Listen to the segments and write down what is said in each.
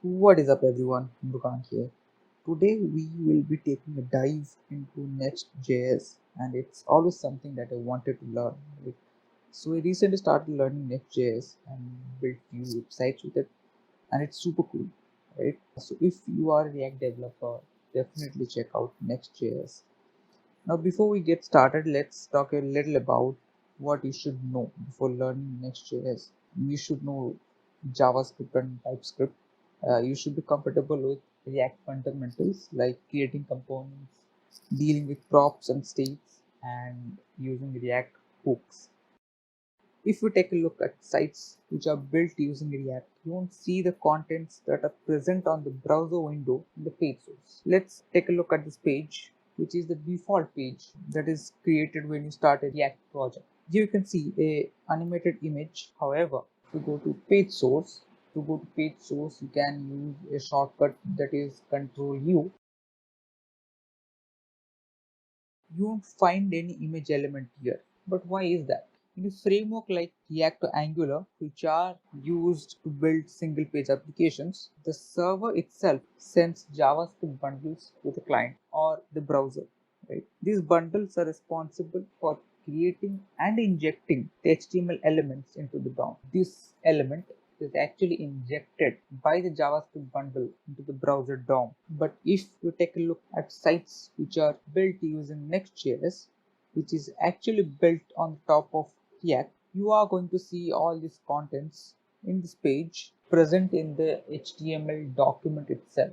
What is up everyone, Mrugan here. Today we will be taking a dive into Next.js and it's always something that I wanted to learn. Right? So I recently started learning Next.js and built few websites with it and it's super cool. Right? So if you are a React developer, definitely check out Next.js. Now before we get started, let's talk a little about what you should know before learning Next.js. You should know JavaScript and TypeScript. You should be comfortable with React fundamentals like creating components, dealing with props and states, and using React hooks. If you take a look at sites which are built using React, you won't see the contents that are present on the browser window in the page source. Let's take a look at this page, which is the default page that is created when you start a React project. Here you can see a animated image. However, to go to page source, you can use a shortcut that is Control U. You won't find any image element here. But why is that? In a framework like React or Angular, which are used to build single page applications, the server itself sends JavaScript bundles to the client or the browser. Right? These bundles are responsible for creating and injecting the HTML elements into the DOM. This element is actually injected by the JavaScript bundle into the browser DOM. But if you take a look at sites which are built using Next.js, which is actually built on top of React, you are going to see all these contents in this page present in the HTML document itself.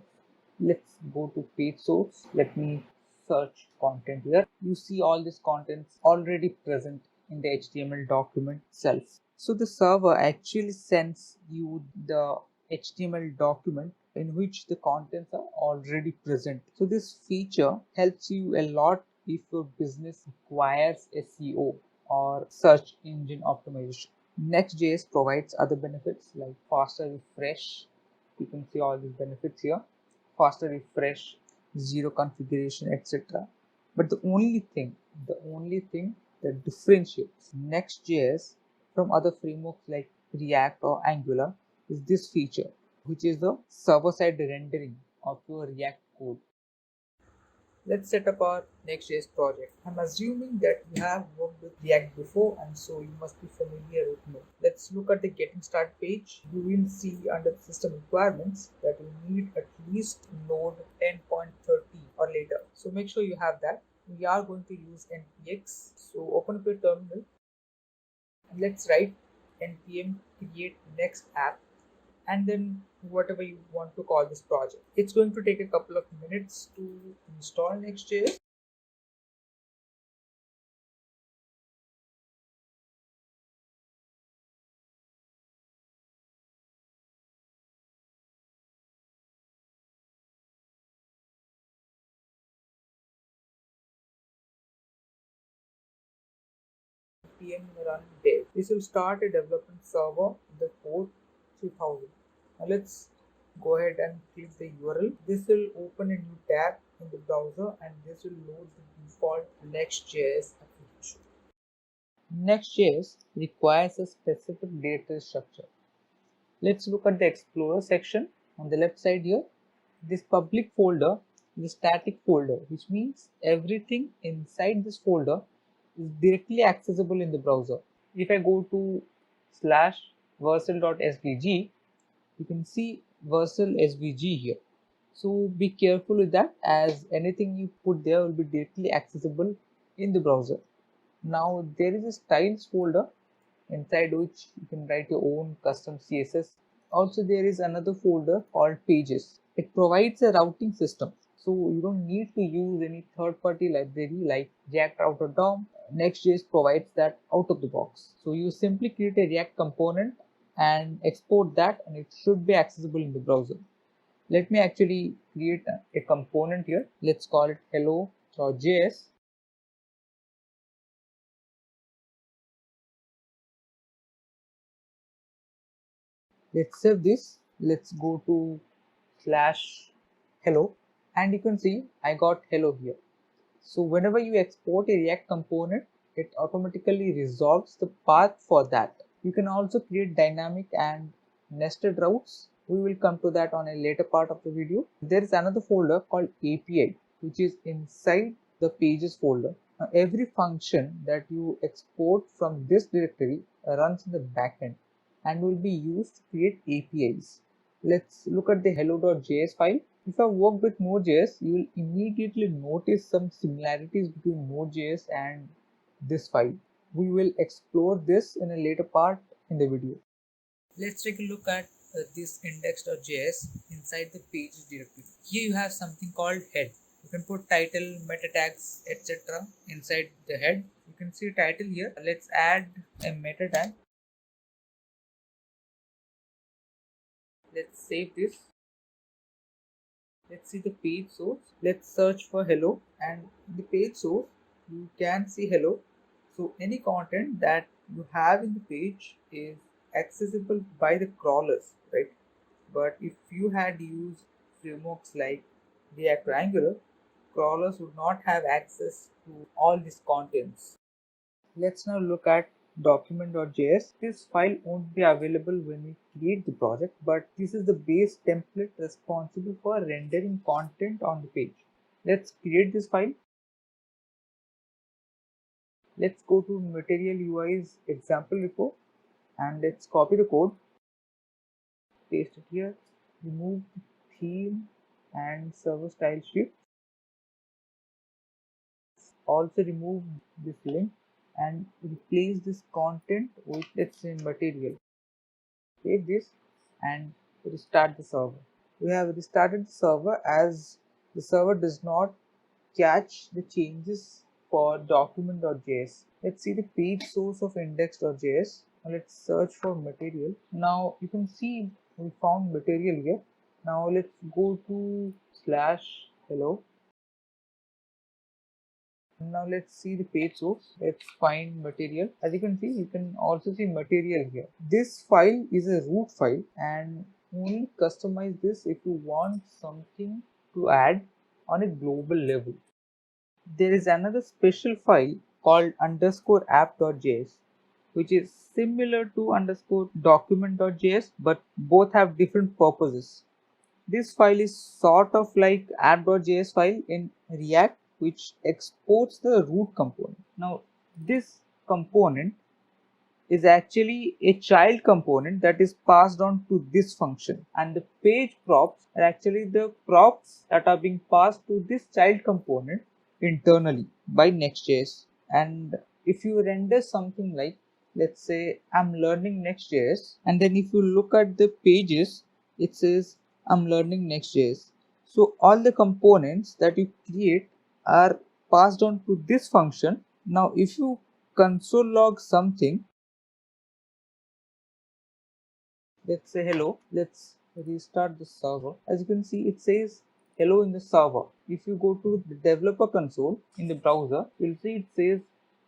Let's go to page source. Let me search content here. You see all these contents already present in the HTML document itself. So the server actually sends you the HTML document in which the contents are already present. So this feature helps you a lot if your business requires SEO or search engine optimization. Next.js provides other benefits like faster refresh. You can see all these benefits here. Faster refresh, zero configuration, etc. But the only thing that differentiates Next.js from other frameworks like React or Angular is this feature, which is the server-side rendering of your React code. Let's set up our Next.js project. I'm assuming that you have worked with React before and so you must be familiar with Node. Let's look at the getting started page. You will see under the system requirements that you need at least Node 10.30 or later. So make sure you have that. We are going to use npx. So open up your terminal and let's write npm create next app and then whatever you want to call this project. It's going to take a couple of minutes to install Next.js. npm run dev. This will start a development server in the port 3000. Now let's go ahead and click the URL. This will open a new tab in the browser and this will load the default Next.js application. Next.js requires a specific data structure. Let's look at the Explorer section on the left side here. This public folder is a static folder, which means everything inside this folder is directly accessible in the browser. If I go to slash vercel.svg, you can see Vercel SVG here. So be careful with that as anything you put there will be directly accessible in the browser. Now there is a styles folder inside which you can write your own custom CSS. Also there is another folder called pages. It provides a routing system. So you don't need to use any third-party library like React Router DOM. Next.js provides that out of the box. So you simply create a React component and export that and it should be accessible in the browser. Let me actually create a component here. Let's call it hello.js. Let's save this. Let's go to slash hello and you can see I got hello here. So whenever you export a React component, it automatically resolves the path for that. You can also create dynamic and nested routes We will come to that on a later part of the video. There is another folder called API, which is inside the pages folder. Now, every function that you export from this directory runs in the backend and will be used to create APIs. Let's look at the hello.js file. If I work with Node.js, you will immediately notice some similarities between Node.js and this file. We will explore this in a later part in the video. Let's take a look at this index.js inside the pages directory. Here you have something called head. You can put title, meta tags, etc. inside the head. You can see title here. Let's add a meta tag. Let's save this. Let's see the page source. Let's search for hello, and the page source you can see hello. So any content that you have in the page is accessible by the crawlers, right? But if you had used frameworks like React or Angular, crawlers would not have access to all these contents. Let's now look at document.js. This file won't be available when we create the project, but this is the base template responsible for rendering content on the page. Let's create this file. Let's go to Material UI's example repo and let's copy the code, paste it here, remove the theme and server style sheet. Also remove this link and replace this content with its material. Save this and restart the server. We have restarted the server as the server does not catch the changes for document.js. Let's see the page source of index.js. Let's search for material. Now you can see we found material here. Now let's go to /hello. Now let's see the page source. Let's find material. As you can see, you can also see material here. This file is a root file and only customize this if you want something to add on a global level. There is another special file called _app.js, which is similar to _document.js, but both have different purposes. This file is sort of like app.js file in React, which exports the root component. Now, this component is actually a child component that is passed on to this function, and the page props are actually the props that are being passed to this child component internally by Next.js. And if you render something like, let's say I'm learning Next.js, and then if you look at the pages, it says I'm learning Next.js. So all the components that you create are passed on to this function. Now if you console log something, let's say hello, let's restart the server. As you can see, it says hello in the server. If you go to the developer console in the browser, you'll see it says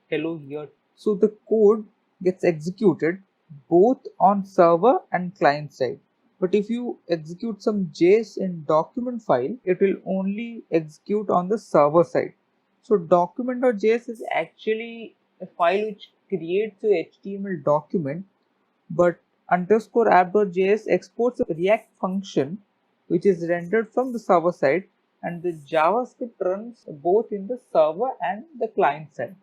hello here. So the code gets executed both on server and client side. But if you execute some JS in document file, it will only execute on the server side. So document.js is actually a file which creates a HTML document, but _app.js exports a React function which is rendered from the server side, and the JavaScript runs both in the server and the client side.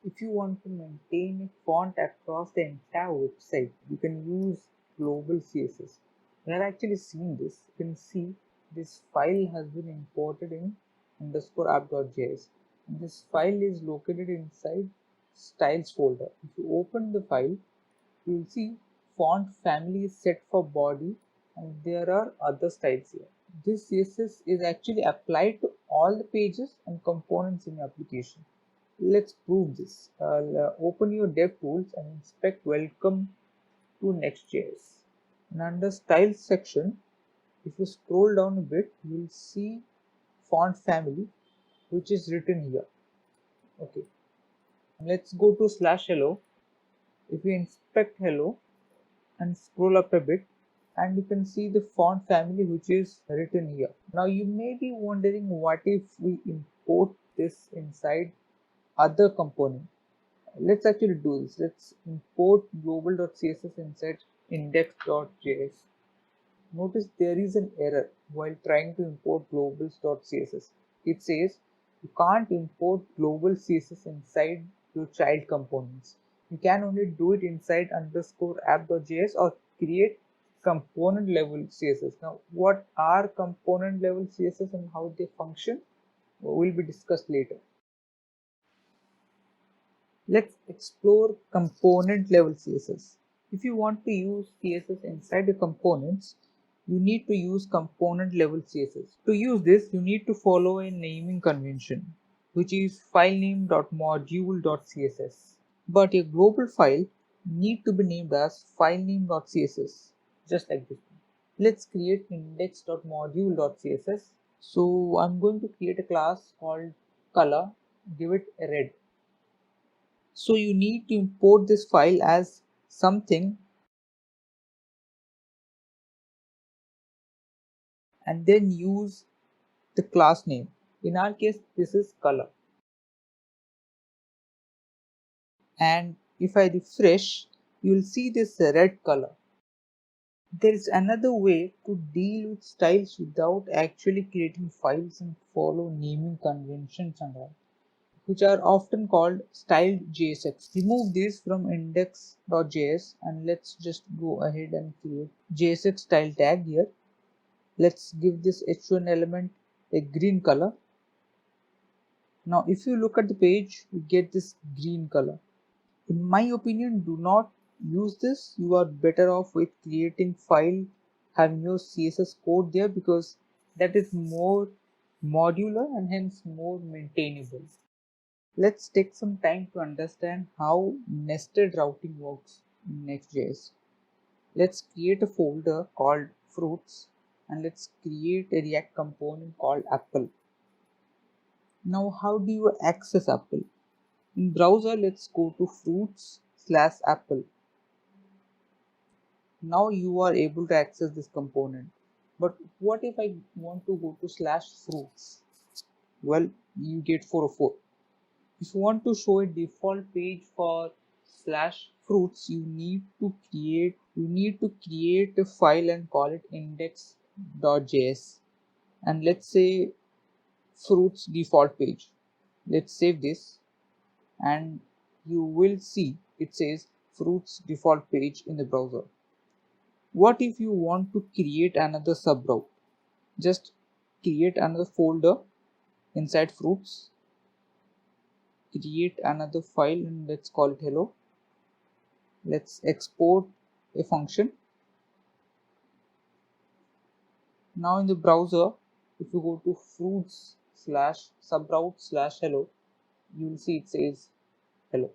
If you want to maintain a font across the entire website, you can use global CSS. We have actually seen this. You can see this file has been imported in _app.js. This file is located inside styles folder. If you open the file, you will see font family is set for body and there are other styles here. This CSS is actually applied to all the pages and components in your application. Let's prove this. Open your DevTools and inspect welcome to Next.js. And under styles section, if you scroll down a bit, you will see font family which is written here. Okay. Let's go to /hello. If we inspect hello and scroll up a bit, and you can see the font family which is written here. Now you may be wondering, what if we import this inside other component? Let's actually do this. Let's import global.css inside index.js. Notice there is an error while trying to import globals.css. It says you can't import global CSS inside your child components. You can only do it inside underscore app.js or create component level CSS. Now, what are component level CSS and how they function will be discussed later. Let's explore component level CSS. If you want to use CSS inside the components, you need to use component level CSS. To use this, you need to follow a naming convention, which is filename.module.css. But a global file need to be named as filename.css, just like this. Let's create index.module.css. So I'm going to create a class called color, give it a red. So you need to import this file as something and then use the class name. In our case, this is color. And if I refresh, you will see this red color. There is another way to deal with styles without actually creating files and follow naming conventions and all, which are often called styled JSX. Remove this from index.js and let's just go ahead and create JSX style tag here. Let's give this h1 element a green color. Now if you look at the page, you get this green color. In my opinion, do not use this. You are better off with creating file, having your CSS code there, because that is more modular and hence more maintainable. Let's take some time to understand how nested routing works in Next.js. Let's create a folder called fruits and let's create a React component called apple. Now how do you access apple? In browser, let's go to fruits/apple. Now you are able to access this component. But what if I want to go to /fruits? Well, you get 404. If you want to show a default page for /fruits, you need to create a file and call it index.js. And let's say fruits default page. Let's save this and you will see it says fruits default page in the browser. What if you want to create another subroute? Just create another folder inside fruits, create another file and let's call it hello. Let's export a function. Now in the browser, if you go to fruits/subroute/hello, you will see it says hello.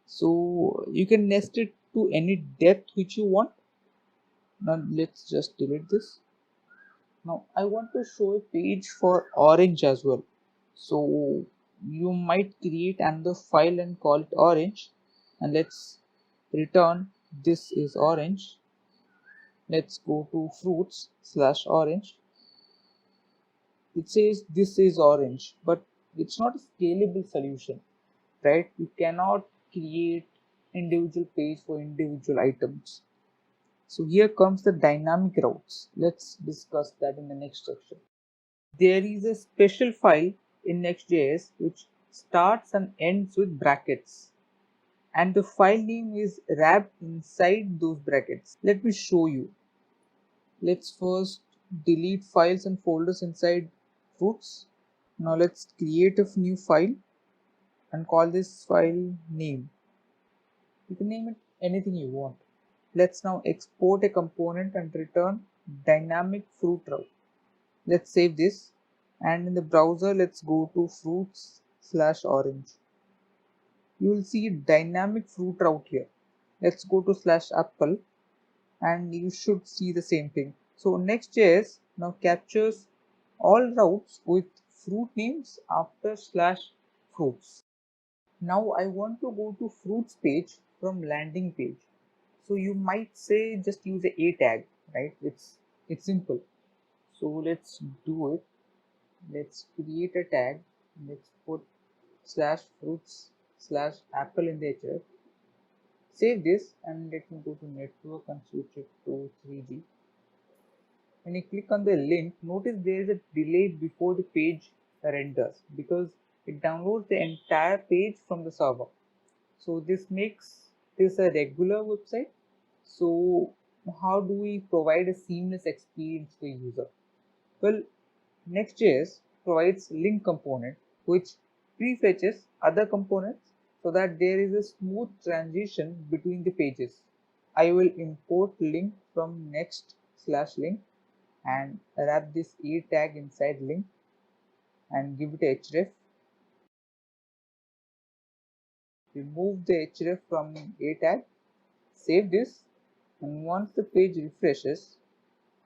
So you can nest it to any depth which you want. Now let's just delete this. Now I want to show a page for orange as well. So you might create another file and call it orange and let's return this is orange. Let's go to fruits/orange. It says this is orange, but it's not a scalable solution, right? You cannot create individual page for individual items. So here comes the dynamic routes. Let's discuss that in the next section. There is a special file in Next.js which starts and ends with brackets, and the file name is wrapped inside those brackets. Let me show you. Let's first delete files and folders inside fruits. Now let's create a new file and call this file name. You can name it anything you want. Let's now export a component and return dynamic fruit route. Let's save this and in the browser let's go to fruits/orange. You will see dynamic fruit route here. Let's go to /apple and you should see the same thing. So Next.js now captures all routes with fruit names after /fruits. Now I want to go to fruits page from landing page. So you might say just use a tag, right? It's simple. So let's do it. Let's create a tag. Let's put /fruits/apple in the href. Save this and let me go to network and switch it to 3G. When you click on the link, notice there is a delay before the page renders because it downloads the entire page from the server. So this makes this a regular website. So how do we provide a seamless experience to the user? Well, Next.js provides link component which prefetches other components so that there is a smooth transition between the pages. I will import link from next/link and wrap this a tag inside link and give it a href. Remove the href from a tag, save this, and once the page refreshes,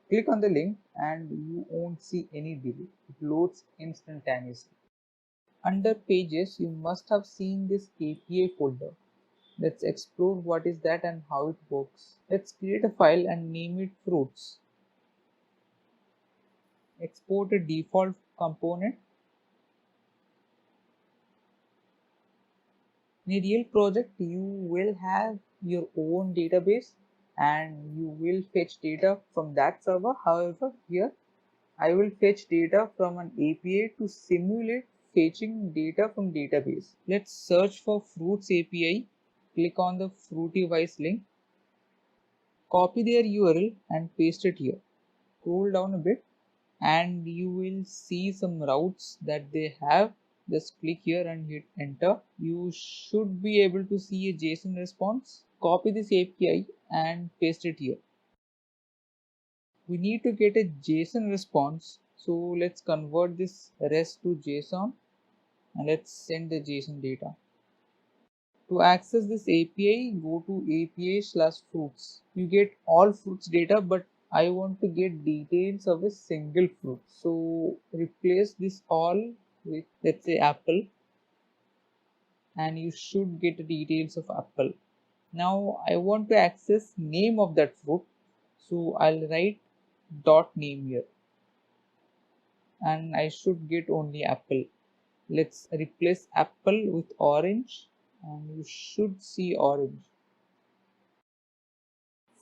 click on the link and you won't see any delay. It loads instantaneously. Under pages, you must have seen this API folder. Let's explore what is that and how it works. Let's create a file and name it fruits. Export a default component. In a real project, you will have your own database and you will fetch data from that server. However, here I will fetch data from an API to simulate fetching data from database. Let's search for Fruits API. Click on the Fruityvise link. Copy their URL and paste it here. Scroll down a bit and you will see some routes that they have. Just click here and hit enter. You should be able to see a JSON response. Copy this API and paste it here. We need to get a JSON response, so let's convert this REST to JSON and let's send the JSON data. To access this API, go to API/fruits. You get all fruits data, but I want to get details of a single fruit. So replace this all with, let's say, apple, and you should get the details of apple. Now I want to access name of that fruit, so I'll write dot name here, and I should get only apple. Let's replace apple with orange, and you should see orange.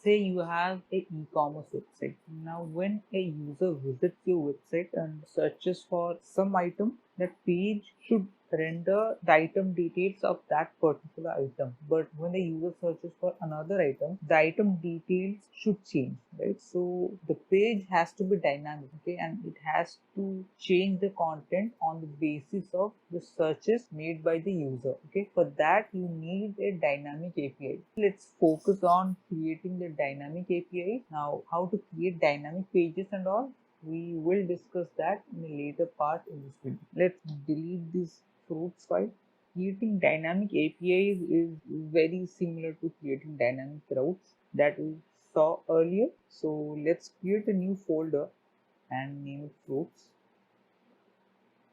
Say you have a e-commerce website. Now when a user visits your website and searches for some item, that page should render the item details of that particular item. But when the user searches for another item, the item details should change, right? So the page has to be dynamic, okay, and it has to change the content on the basis of the searches made by the user. Okay, for that you need a dynamic API. Let's focus on creating the dynamic API. Now, how to create dynamic pages and all, we will discuss that in a later part in this video. Let's delete this fruits file. Creating dynamic APIs is very similar to creating dynamic routes that we saw earlier. So let's create a new folder and name it fruits.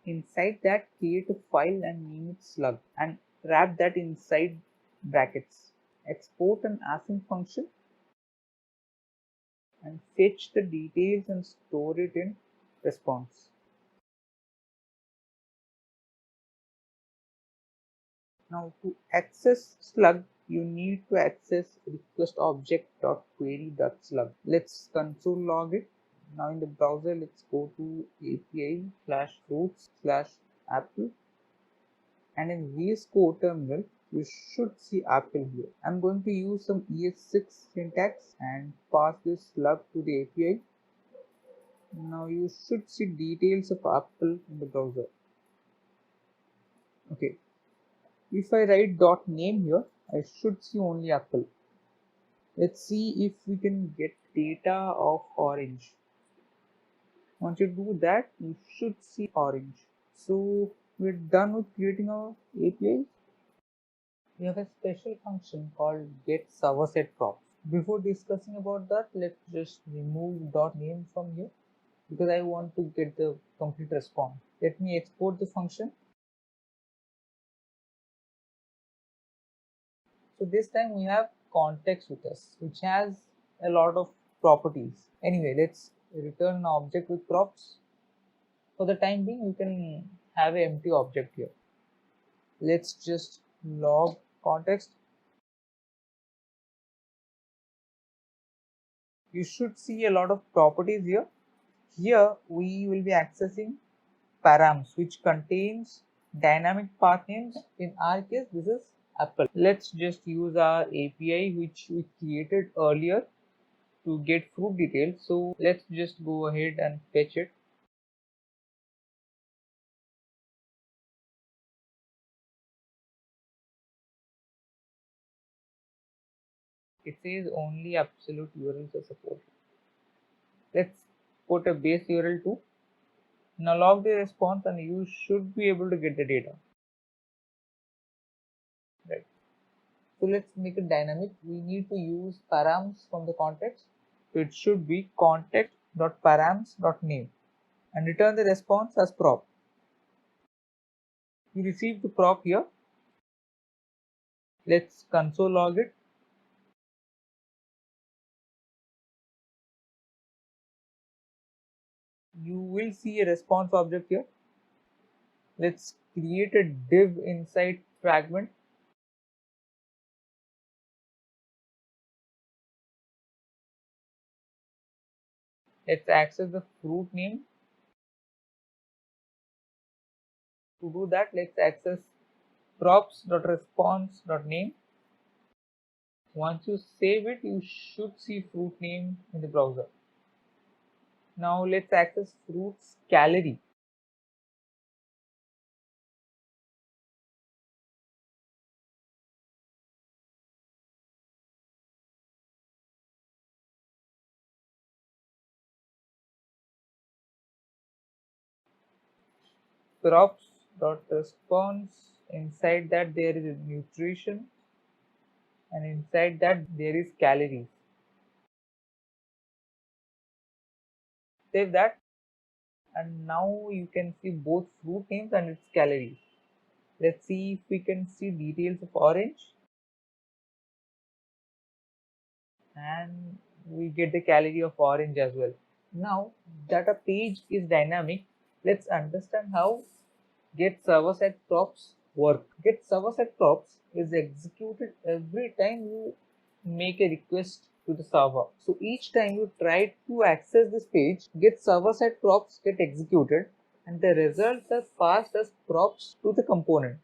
Inside that, create a file and name it slug and wrap that inside brackets. Export an async function and fetch the details and store it in response. Now to access slug, you need to access request object.query.slug. Let's console log it. Now in the browser, let's go to API/fruits/apple, and in VS Code terminal, you should see apple here. I'm going to use some ES6 syntax and pass this slug to the API. Now you should see details of apple in the browser. Okay, if I write .name here, I should see only apple. Let's see if we can get data of orange. Once you do that, you should see orange. So we're done with creating our API. We have a special function called getServerSetProps. Before discussing about that, let's just remove .name from here because I want to get the complete response. Let me export the function. So this time we have context with us, which has a lot of properties. Anyway, let's return an object with props. For the time being, you can have an empty object here. Let's just log context. You should see a lot of properties here. Here we will be accessing params which contains dynamic path names. In our case this is Apple. Let's just use our API which we created earlier to get fruit details. So let's just go ahead and fetch it. It says only absolute URLs are supported. Let's put a base URL too. Now log the response and you should be able to get the data. Right. So let's make it dynamic. We need to use params from the context. So it should be context.params.name and return the response as prop. We received the prop here. Let's console log it. You will see a response object here. Let's create a div inside fragment. Let's access the fruit name. To do that, let's access props.response.name. Once you save it, you should see fruit name in the browser. Now let's access fruit's calorie. Props.response. Inside that there is nutrition, and inside that there is calories. Save that, and now you can see both fruit names and its calories. Let's see if we can see details of orange, and we get the calorie of orange as well. Now that a page is dynamic, let's understand how get server side props work. Get server side props is executed every time you make a request to the server. So each time you try to access this page, get server side props get executed and the results are passed as props to the component.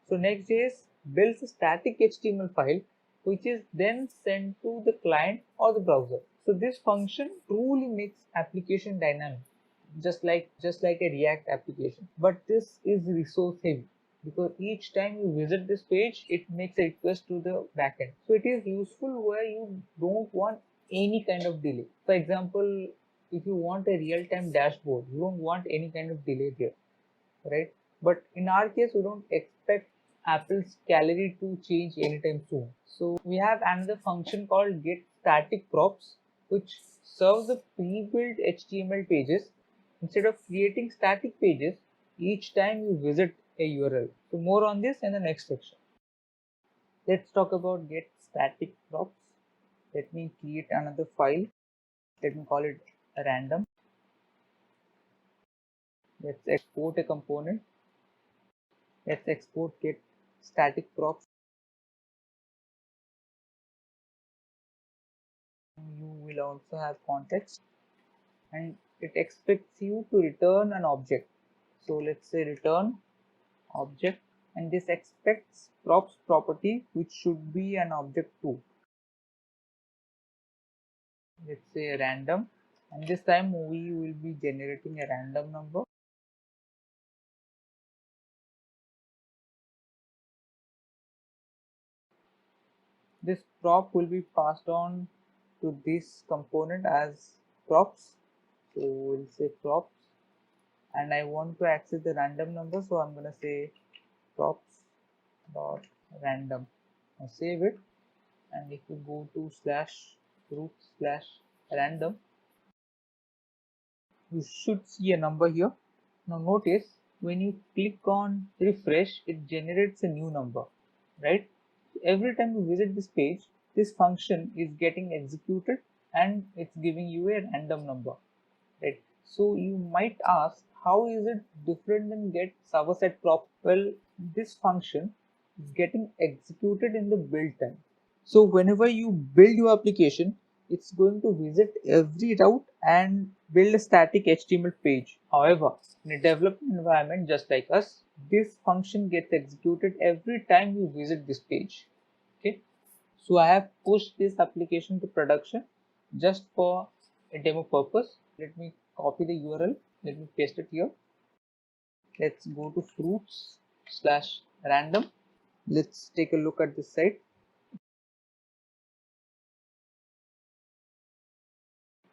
So Next.js builds a static HTML file which is then sent to the client or the browser. So this function truly makes application dynamic, just like a React application. But this is resource heavy because each time you visit this page, it makes a request to the backend. So it is useful where you don't want any kind of delay. For example, if you want a real-time dashboard, you don't want any kind of delay there, right? But in our case, we don't expect Apple's calorie to change anytime soon. So we have another function called get static props, which serves the pre-built HTML pages instead of creating static pages each time you visit a URL. So more on this in the next section. Let's talk about get static props. Let me create another file. Let me call it random. Let's export a component. Let's export get static props. You will also have context and it expects you to return an object. So let's say return object, and this expects props property which should be an object too. Let's say random, and this time we will be generating a random number. This prop will be passed on to this component as props. So we'll say props, and I want to access the random number, so I'm going to say props dot random. Now save it, and if you go to /root/random, you should see a number here. Now notice when you click on refresh, it generates a new number, right? Every time you visit this page, this function is getting executed and it's giving you a random number, right? So you might ask, how is it different than get server side prop? Well, this function is getting executed in the build time. So whenever you build your application, it's going to visit every route and build a static HTML page. However, in a development environment just like us, this function gets executed every time you visit this page. Okay, so I have pushed this application to production just for a demo purpose. Let me copy the URL. Let me paste it here. Let's go to fruits/random. Let's take a look at this site.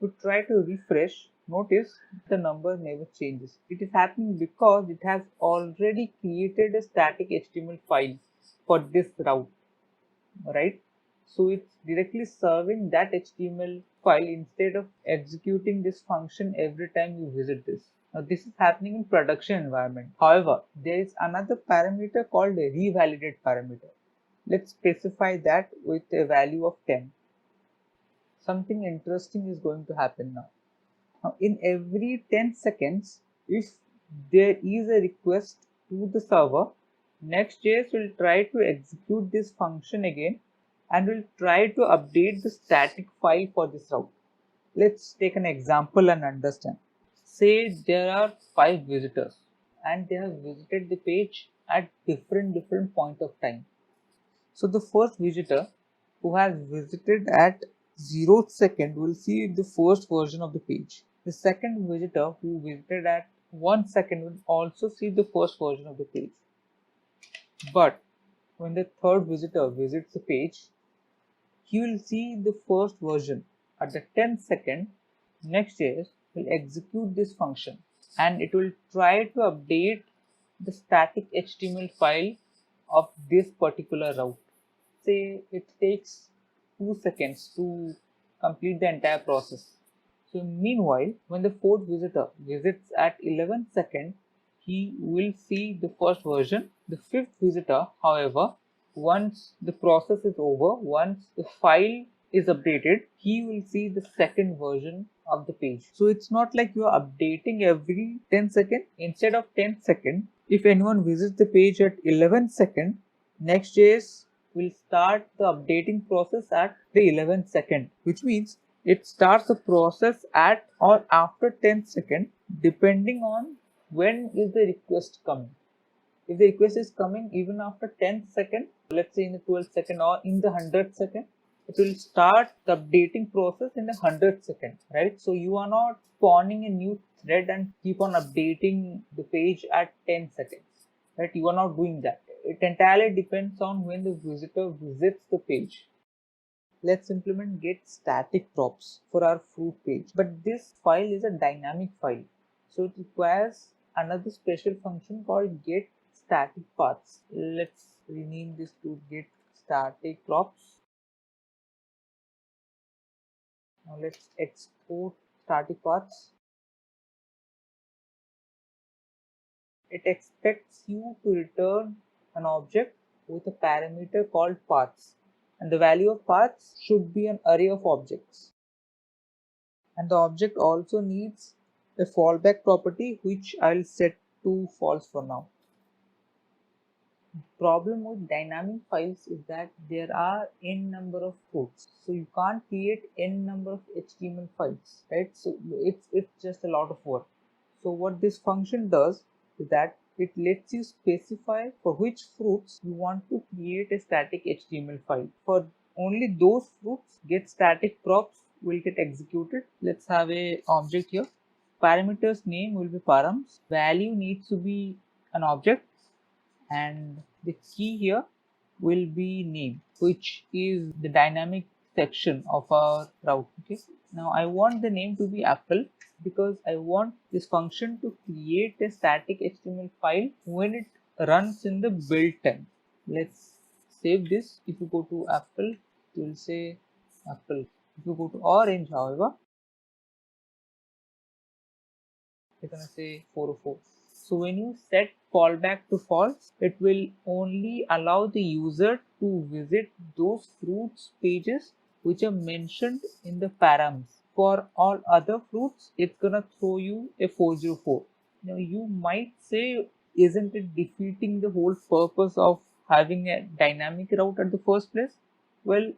To try to refresh, notice the number never changes. It is happening because it has already created a static HTML file for this route, right? So it's directly serving that HTML file instead of executing this function every time you visit this. Now this is happening in production environment. However, there is another parameter called a revalidate parameter. Let's specify that with a value of 10. Something interesting is going to happen now. Now, in every 10 seconds, if there is a request to the server, Next.js will try to execute this function again and will try to update the static file for this route. Let's take an example and understand. Say there are 5 visitors and they have visited the page at different point of time. So the first visitor who has visited at 0th second will see the first version of the page. The second visitor who visited at 1 second will also see the first version of the page. But when the third visitor visits the page, he will see the first version. At the 10th second, Next.js will execute this function and it will try to update the static HTML file of this particular route. Say it takes 2 seconds to complete the entire process. So meanwhile, when the fourth visitor visits at 11 seconds, he will see the first version. The fifth visitor, however, once the process is over, once the file is updated, he will see the second version of the page. So it's not like you are updating every 10 seconds. Instead of 10 seconds, if anyone visits the page at 11 seconds, Next.js will start the updating process at the 11th second, which means it starts the process at or after 10 seconds depending on when is the request coming. If the request is coming even after 10 seconds, let's say in the 12th second or in the 100th second, it will start the updating process in the 100th second, right? So you are not spawning a new thread and keep on updating the page at 10 seconds, right? You are not doing that. It entirely depends on when the visitor visits the page. Let's implement get static props for our fruit page, but this file is a dynamic file, so it requires another special function called get static paths. Let's rename this to get static props. Now let's export static paths. It expects you to return an object with a parameter called paths, and the value of paths should be an array of objects. And the object also needs a fallback property which I'll set to false for now. Problem with dynamic files is that there are n number of fruits, so you can't create n number of HTML files, right? So it's just a lot of work. So what this function does is that it lets you specify for which fruits you want to create a static HTML file. For only those fruits, get static props will get executed. Let's have a object here. Parameters name will be params. Value needs to be an object, and the key here will be name, which is the dynamic section of our route. Okay, now I want the name to be apple because I want this function to create a static HTML file when it runs in the build time. Let's save this. If you go to apple, it will say apple. If you go to orange, however, you're gonna say 404. So when you set fallback to false, it will only allow the user to visit those fruits pages which are mentioned in the params. For all other fruits, it's gonna throw you a 404. Now you might say, isn't it defeating the whole purpose of having a dynamic route at the first place? Well,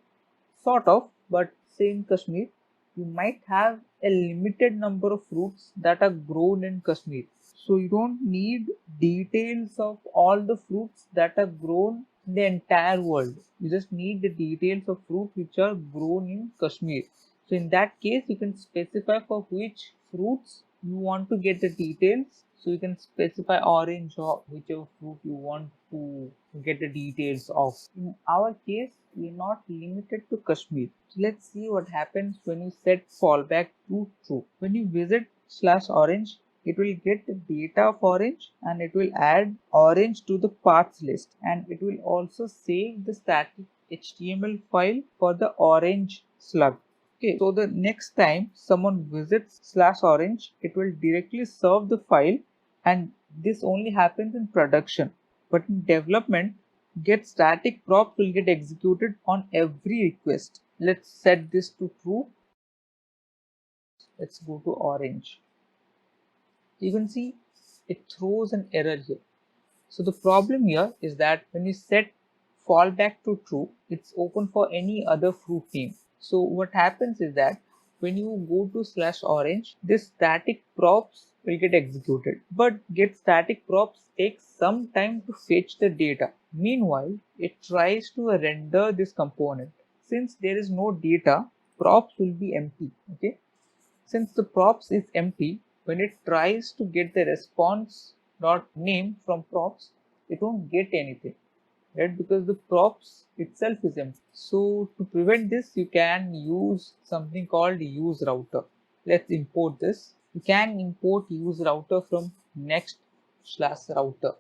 sort of, but say in Kashmir, you might have a limited number of fruits that are grown in Kashmir. So you don't need details of all the fruits that are grown in the entire world. You just need the details of fruit which are grown in Kashmir. So in that case, you can specify for which fruits you want to get the details. So you can specify orange or whichever fruit you want to get the details of. In our case, we're not limited to Kashmir. So let's see what happens when you set fallback to true. When you visit /orange, it will get the data of orange and it will add orange to the paths list, and it will also save the static HTML file for the orange slug. Okay, so the next time someone visits /orange, it will directly serve the file, and this only happens in production. But in development, get static props will get executed on every request. Let's set this to true. Let's go to orange. You can see it throws an error here. So the problem here is that when you set fallback to true, it's open for any other fruit name. So what happens is that when you go to /orange, this static props will get executed. But get static props takes some time to fetch the data. Meanwhile, it tries to render this component. Since there is no data, props will be empty. Okay. Since the props is empty, when it tries to get the response dot name from props, it won't get anything, right? Because the props itself is empty. So to prevent this, you can use something called use router. Let's import this. You can import use router from next/router.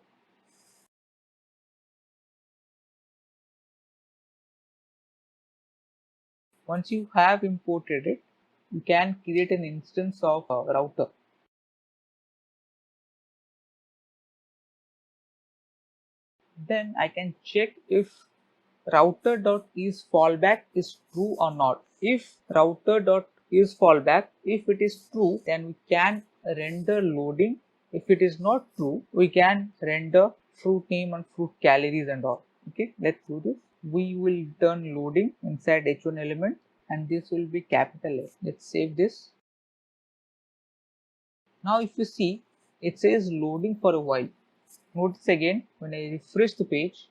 Once you have imported it, you can create an instance of a router. Then I can check if router.isFallback is true or not. If router.isFallback, if it is true, then we can render loading. If it is not true, we can render fruit name and fruit calories and all. Okay, let's do this. We will turn loading inside h1 element, and this will be capital S. Let's save this. Now if you see, it says loading for a while. Notice again, when I refresh the page,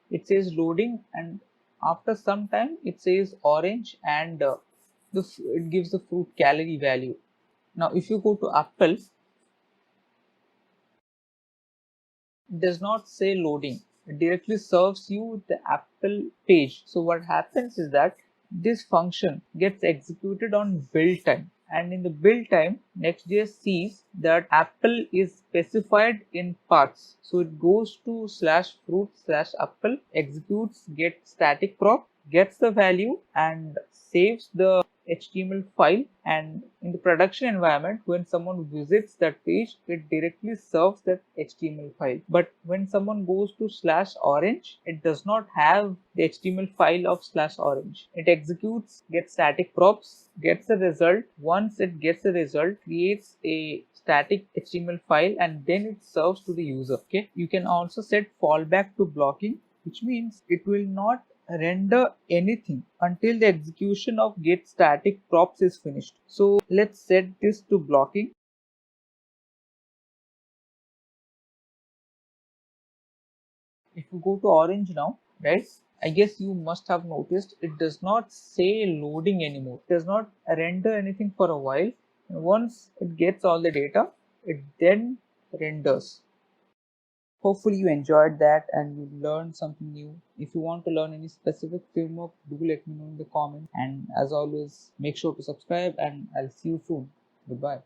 it says loading, and after some time it says orange, and it gives the fruit calorie value. Now if you go to apple, it does not say loading, it directly serves you the apple page. So what happens is that this function gets executed on build time, and in the build time, Next.js sees that apple is specified in paths. So it goes to /fruit/apple, executes get static prop, gets the value and saves the HTML file, and in the production environment, when someone visits that page, it directly serves that HTML file. But when someone goes to /orange, it does not have the HTML file of /orange. It executes get static props, gets the result. Once it gets the result, creates a static HTML file, and then it serves to the user. Okay, you can also set fallback to blocking, which means it will not render anything until the execution of get static props is finished. So let's set this to blocking. If you go to orange now, right, I guess you must have noticed it does not say loading anymore. It does not render anything for a while. And once it gets all the data, it then renders. Hopefully you enjoyed that and you learned something new. If you want to learn any specific framework, do let me know in the comments. And as always, make sure to subscribe, and I'll see you soon. Goodbye.